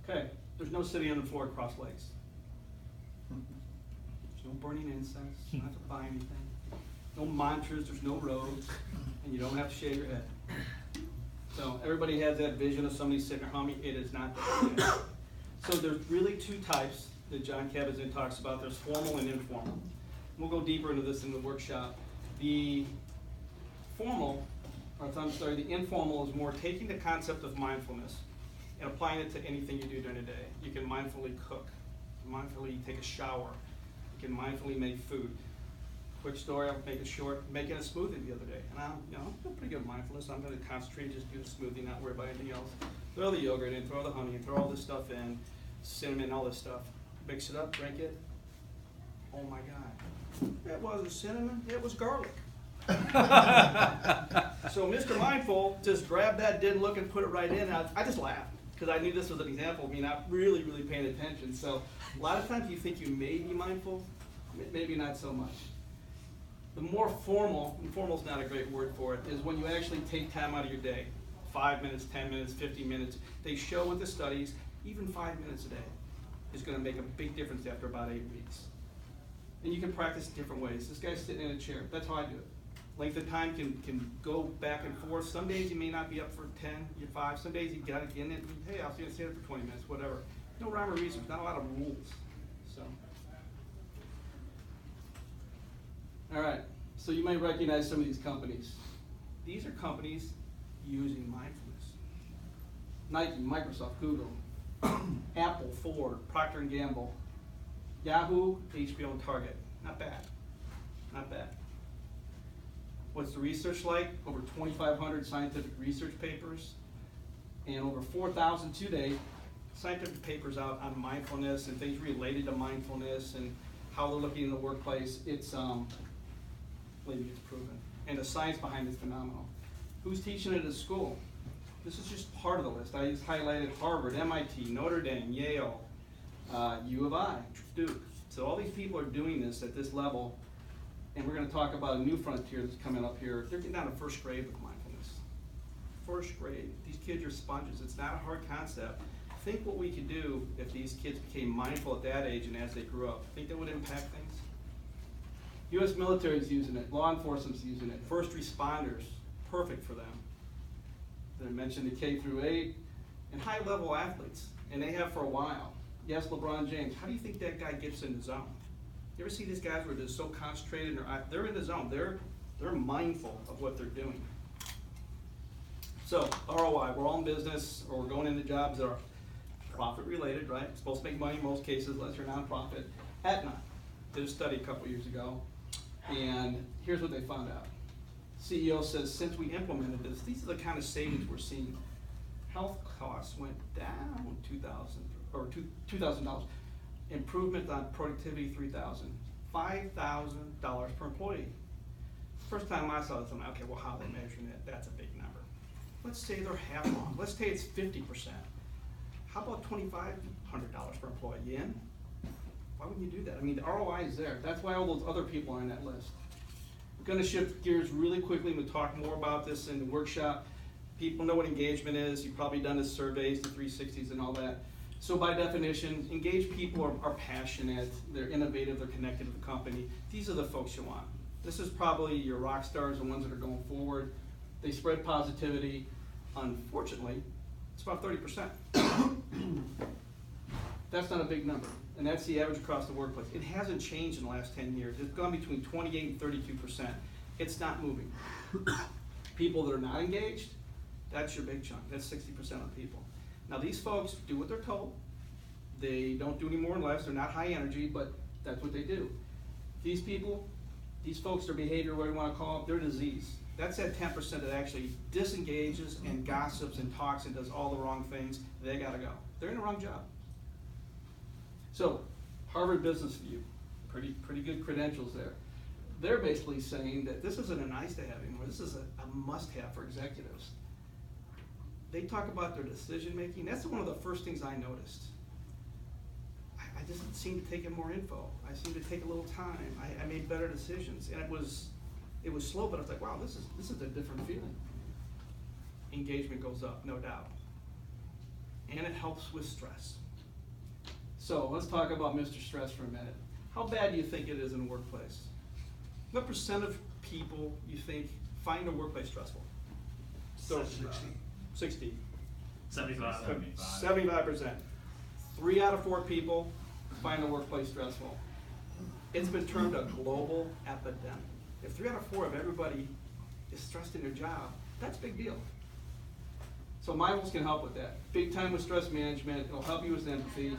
Okay, there's no sitting on the floor cross legs. There's no burning incense, you don't have to buy anything. No mantras, there's no robes, and you don't have to shave your head. So everybody has that vision of somebody sitting or humming. It is not that. So there's really two types that John Kabat-Zinn talks about. There's formal and informal. We'll go deeper into this in the workshop. The informal is more taking the concept of mindfulness and applying it to anything you do during the day. You can mindfully cook, mindfully take a shower, you can mindfully make food. Quick story, I'll make it short, making a smoothie the other day. And I'm feel pretty good at mindfulness. I'm going to concentrate and just do the smoothie, not worry about anything else. Throw the yogurt in, throw the honey in, throw all this stuff in, cinnamon, all this stuff. Mix it up, drink it. Oh my God. It wasn't cinnamon, it was garlic. So Mr. Mindful just grabbed that, didn't look, and put it right in. I just laughed because I knew this was an example of me not really paying attention. So a lot of times you think you may be mindful, maybe not so much. The more formal, and formal is not a great word for it, is when you actually take time out of your day. 5 minutes, 10 minutes, 15 minutes. They show with the studies, even 5 minutes a day is going to make a big difference after about 8 weeks. And you can practice different ways. This guy's sitting in a chair. That's how I do it. Length of time can go back and forth. Some days you may not be up for 10, you're 5. Some days you got to get in it. Hey, I'll stay there for 20 minutes, whatever. No rhyme or reason. Not a lot of rules. So. All right, so you might recognize some of these companies. These are companies using mindfulness. Nike, Microsoft, Google, Apple, Ford, Procter & Gamble, Yahoo, HBO, and Target. Not bad, not bad. What's the research like? Over 2,500 scientific research papers and over 4,000 today scientific papers out on mindfulness and things related to mindfulness and how they're looking in the workplace. It's believe it's proven. And the science behind it is phenomenal. Who's teaching it at school? This is just part of the list. I just highlighted Harvard, MIT, Notre Dame, Yale, U of I, Duke. So all these people are doing this at this level, and we're going to talk about a new frontier that's coming up here. They're getting down to first grade with mindfulness. First grade. These kids are sponges. It's not a hard concept. Think what we could do if these kids became mindful at that age and as they grew up. Think that would impact things? U.S. military is using it. Law enforcement's using it. First responders, perfect for them. Then I mentioned the K through 8 and high-level athletes, and they have for a while. Yes, LeBron James. How do you think that guy gets in the zone? You ever see these guys where they're so concentrated and they're in the zone? They're mindful of what they're doing. So ROI, we're all in business, or we're going into jobs that are profit-related, right? Supposed to make money in most cases, unless you're nonprofit. Aetna did a study a couple years ago, and here's what they found out. CEO says, since we implemented this, these are the kind of savings we're seeing. Health costs went down $2,000. Improvement on productivity, $3,000. $5,000 per employee. First time I saw this, I'm like, okay, well, how are they measuring it? That's a big number. Let's say they're half wrong. Let's say it's 50%. How about $2,500 per employee? You in? Why wouldn't you do that? I mean, the ROI is there. That's why all those other people are on that list. We're going to shift gears really quickly. We'll talk more about this in the workshop. People know what engagement is. You've probably done the surveys, the 360s and all that. So by definition, engaged people are passionate, they're innovative, they're connected to the company. These are the folks you want. This is probably your rock stars, the ones that are going forward. They spread positivity. Unfortunately, it's about 30%. That's not a big number, and that's the average across the workplace. It hasn't changed in the last 10 years. It's gone between 28 and 32%. It's not moving. People that are not engaged, that's your big chunk. That's 60% of people. Now these folks do what they're told. They don't do any more and less. They're not high energy, but that's what they do. These people, these folks, their behavior, whatever you want to call it, their disease. That's that 10% that actually disengages and gossips and talks and does all the wrong things. They got to go. They're in the wrong job. So, Harvard Business Review, pretty good credentials there. They're basically saying that this isn't a nice to have anymore. This is a must-have for executives. They talk about their decision making. That's one of the first things I noticed. I just seemed to take in more info. I seemed to take a little time. I made better decisions, and it was slow, but I was like, wow, this is a different feeling. Engagement goes up, no doubt. and it helps with stress. So let's talk about Mr. Stress for a minute. How bad do you think it is in a workplace? What percent of people you think find a workplace stressful? 60. 75%. 3 out of 4 people find the workplace stressful. It's been termed a global epidemic. If 3 out of 4 of everybody is stressed in their job, that's a big deal. So mindfulness can help with that. Big time with stress management. It'll help you with empathy,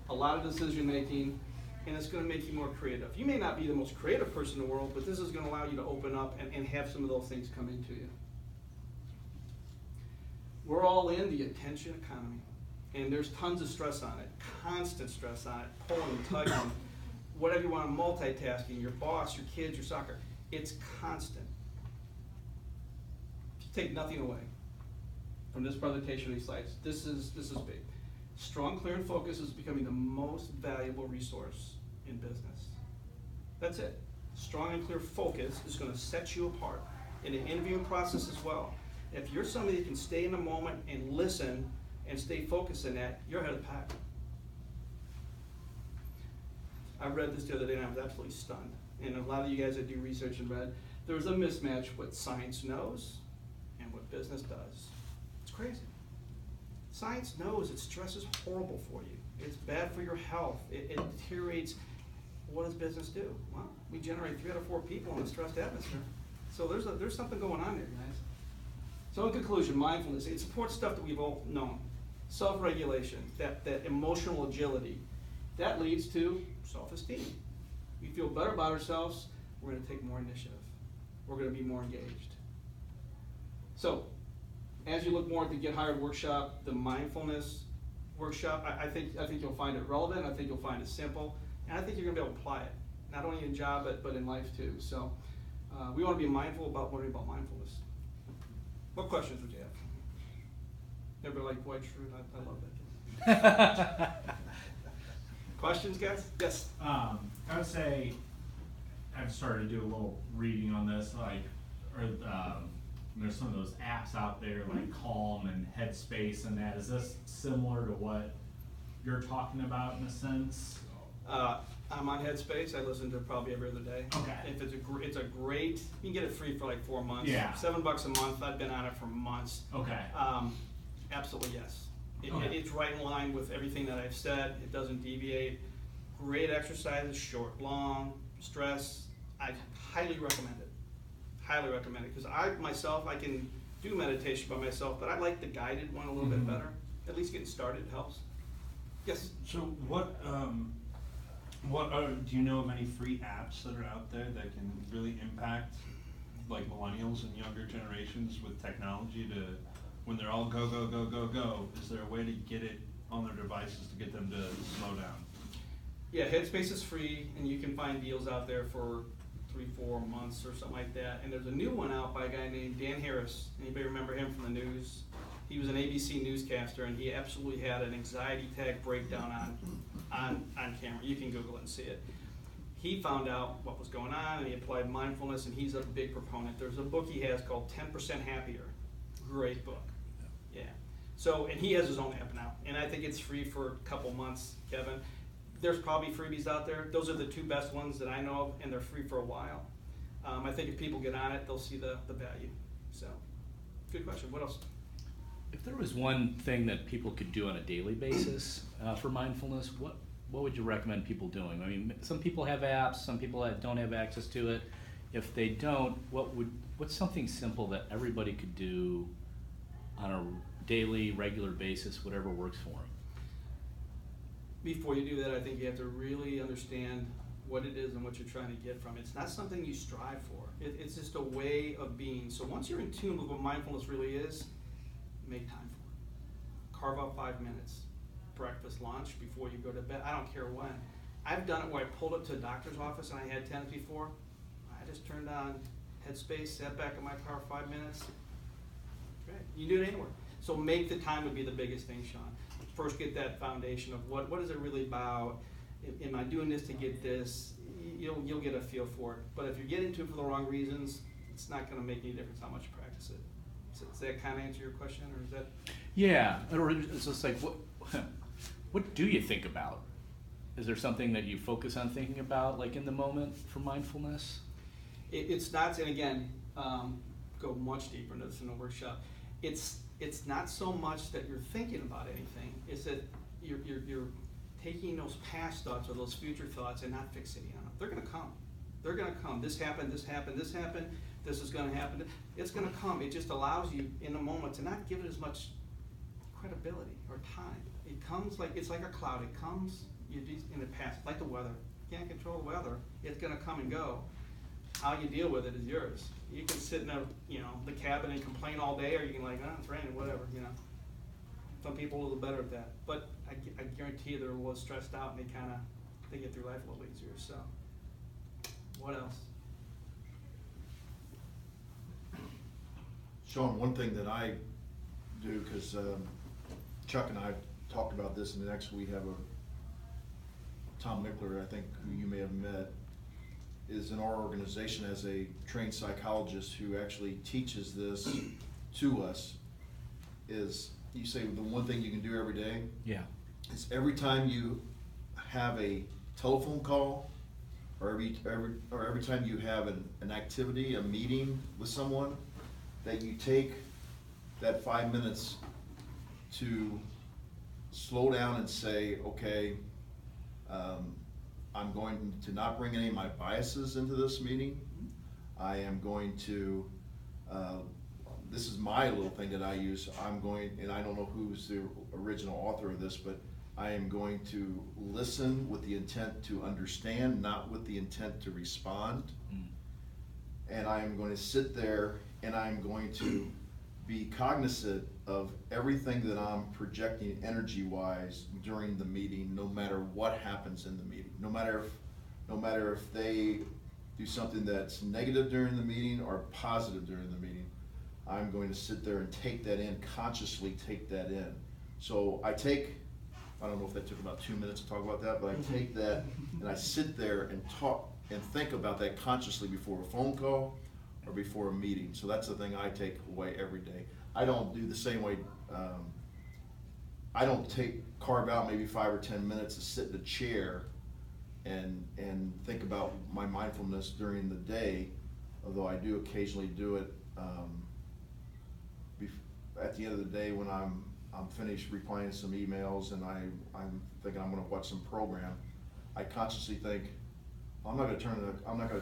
a lot of decision making, and it's going to make you more creative. You may not be the most creative person in the world, but this is going to allow you to open up and have some of those things come into you. We're all in the attention economy, and there's tons of stress on it, constant stress on it, pulling, tugging, whatever you want, multitasking, your boss, your kids, your soccer. It's constant. Take nothing away from this presentation of these slides. This is big. Strong, clear, and focus is becoming the most valuable resource in business. That's it. Strong and clear focus is going to set you apart in the interviewing process as well. If you're somebody that can stay in the moment and listen and stay focused in that, you're ahead of the pack. I read this the other day and I was absolutely stunned. And a lot of you guys that do research and read, there's a mismatch what science knows and what business does. It's crazy. Science knows that stress is horrible for you. It's bad for your health. It deteriorates. What does business do? Well, we generate 3 out of 4 people in a stressed atmosphere. So there's something going on there, guys. So in conclusion, mindfulness, it supports stuff that we've all known. Self-regulation, that emotional agility. That leads to self-esteem. We feel better about ourselves, we're going to take more initiative. We're going to be more engaged. So, as you look more at the Get Hired workshop, the mindfulness workshop, I think you'll find it relevant, I think you'll find it simple, and I think you're going to be able to apply it, not only in job, but in life too. So, we want to be mindful about learning about mindfulness. What questions would you have? Everybody like white fruit? I love that. Questions, guys? Yes. I would say I've started to do a little reading on this, there's some of those apps out there like Calm and Headspace and that. Is this similar to what you're talking about in a sense? I'm on Headspace. I listen to it probably every other day. Okay. If it's a great, you can get it free for like 4 months. Yeah. $7 a month. I've been on it for months. Okay. Absolutely yes. Okay. It's right in line with everything that I've said. It doesn't deviate. Great exercises, short, long, stress. I highly recommend it. Highly recommend it because I can do meditation by myself, but I like the guided one a little bit better. At least getting started helps. Yes. So do you know of any free apps that are out there that can really impact like millennials and younger generations with technology to, when they're all go, go, go, go, go, is there a way to get it on their devices to get them to slow down? Yeah, Headspace is free and you can find deals out there for 3-4 months or something like that. And there's a new one out by a guy named Dan Harris. Anybody remember him from the news? He was an ABC newscaster and he absolutely had an anxiety tag breakdown on camera. You can Google it and see it. He found out what was going on and he applied mindfulness and he's a big proponent. There's a book he has called 10% Happier. Great book. Yeah. So, and he has his own app now. And I think it's free for a couple months, Kevin. There's probably freebies out there. Those are the 2 best ones that I know of, and they're free for a while. I think if people get on it, they'll see the value. So, good question. What else? If there was one thing that people could do on a daily basis for mindfulness, what would you recommend people doing? I mean, some people have apps, some people don't have access to it. If they don't, what's something simple that everybody could do on a daily, regular basis, whatever works for them? Before you do that, I think you have to really understand what it is and what you're trying to get from it. It's not something you strive for. It's just a way of being. So once you're in tune with what mindfulness really is, make time for it. Carve out 5 minutes. Breakfast, lunch, before you go to bed. I don't care when. I've done it where I pulled up to a doctor's office and I had tennis before. I just turned on Headspace, sat back in my car 5 minutes. Great. You can do it anywhere. So make the time would be the biggest thing, Sean. First get that foundation of what is it really about? Am I doing this to get this? You'll get a feel for it. But if you're getting into it for the wrong reasons, it's not going to make any difference how much you practice it. Does that kind of answer your question, or is that? Yeah, or it's just like, what do you think about? Is there something that you focus on thinking about, like in the moment for mindfulness? It's not, and again, go much deeper into this in the workshop. It's not so much that you're thinking about anything. It's that you're taking those past thoughts or those future thoughts and not fixating on them. They're going to come. They're going to come. This happened. This happened. This happened. This is going to happen. It's going to come. It just allows you in the moment to not give it as much credibility or time. It comes like it's like a cloud. It comes in the past, like the weather. You can't control the weather. It's going to come and go. How you deal with it is yours. You can sit in the cabin and complain all day, or you can it's raining, whatever. Some people are a little better at that, but I guarantee you they're a little stressed out and they get through life a little easier. So, what else? Sean, one thing that I do, because Chuck and I talked about this, and next we have Tom Mickler, I think, who you may have met, is in our organization as a trained psychologist who actually teaches this to us, is you say the one thing you can do every day. Yeah. Is every time you have a telephone call, or every time you have an activity, a meeting with someone, that you take that 5 minutes to slow down and say, okay, I'm going to not bring any of my biases into this meeting. I am going to, this is my little thing that I use, and I don't know who's the original author of this, but I am going to listen with the intent to understand, not with the intent to respond. And I am going to sit there and I'm going to be cognizant of everything that I'm projecting energy-wise during the meeting, no matter what happens in the meeting. No matter if they do something that's negative during the meeting or positive during the meeting, I'm going to sit there and take that in, consciously take that in. So I don't know if that took about 2 minutes to talk about that, but I take that and I sit there and talk and think about that consciously before a phone call or before a meeting. So that's the thing I take away every day. I don't do the same way. I don't carve out maybe 5 or 10 minutes to sit in a chair and think about my mindfulness during the day, although I do occasionally do it at the end of the day when I'm finished replying some emails and I'm thinking I'm going to watch some program. I consciously think, I'm not going to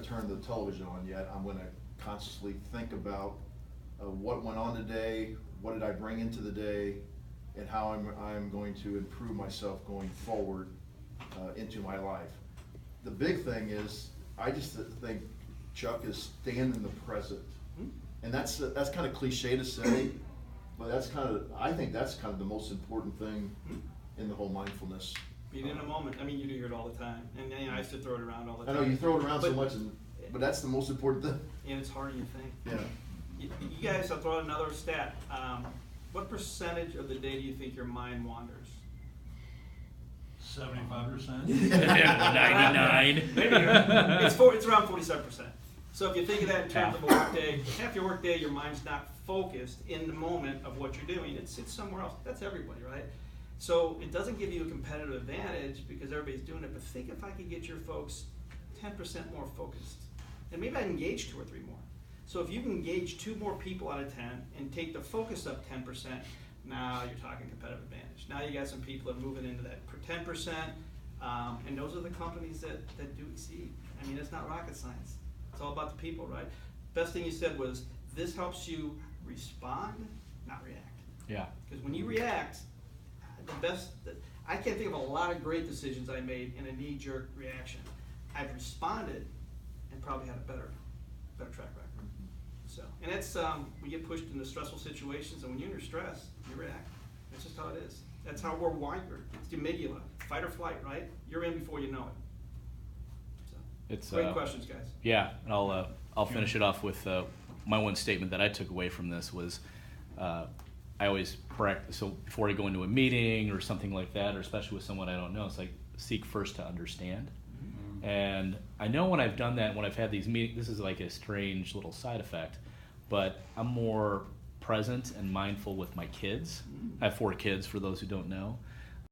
turn the television on yet. I'm going to consciously think about what went on today, what did I bring into the day, and how I'm going to improve myself going forward into my life. The big thing is, I just think, Chuck, is stand in the present. And that's kind of cliche to say, but I think that's kind of the most important thing in the whole mindfulness. Being in a moment. I mean, you do hear it all the time, and I used to throw it around all the time. I know you throw it around so much, but that's the most important thing. And it's harder than you think. Yeah. You guys, I'll throw out another stat. What percentage of the day do you think your mind wanders? 75%. 99. Maybe it's around 47%. So if you think of that in terms of a work day, half your work day, your mind's not focused in the moment of what you're doing. It's somewhere else. That's everybody, right? So it doesn't give you a competitive advantage because everybody's doing it, but think if I could get your folks 10% more focused. And maybe I engage 2 or 3 more. So if you can engage 2 more people out of 10 and take the focus up 10%, now you're talking competitive advantage. Now you got some people that are moving into that 10%, and those are the companies that do exceed. I mean, it's not rocket science. It's all about the people, right? Best thing you said was, this helps you respond, not react. Yeah. Because when you react, I can't think of a lot of great decisions I made in a knee-jerk reaction. I've responded and probably had a better track record. So, and that's we get pushed into stressful situations, and when you're under stress, you react. That's just how it is. That's how we're wired. It's the amygdala, fight or flight, right? You're in before you know it. So, It's great questions, guys. Yeah, and I'll finish it off with my one statement that I took away from this was I always practice, so before I go into a meeting or something like that, or especially with someone I don't know, it's like seek first to understand. Mm-hmm. And I know when I've done that, when I've had these meetings, this is like a strange little side effect, but I'm more present and mindful with my kids. I have 4 kids, for those who don't know.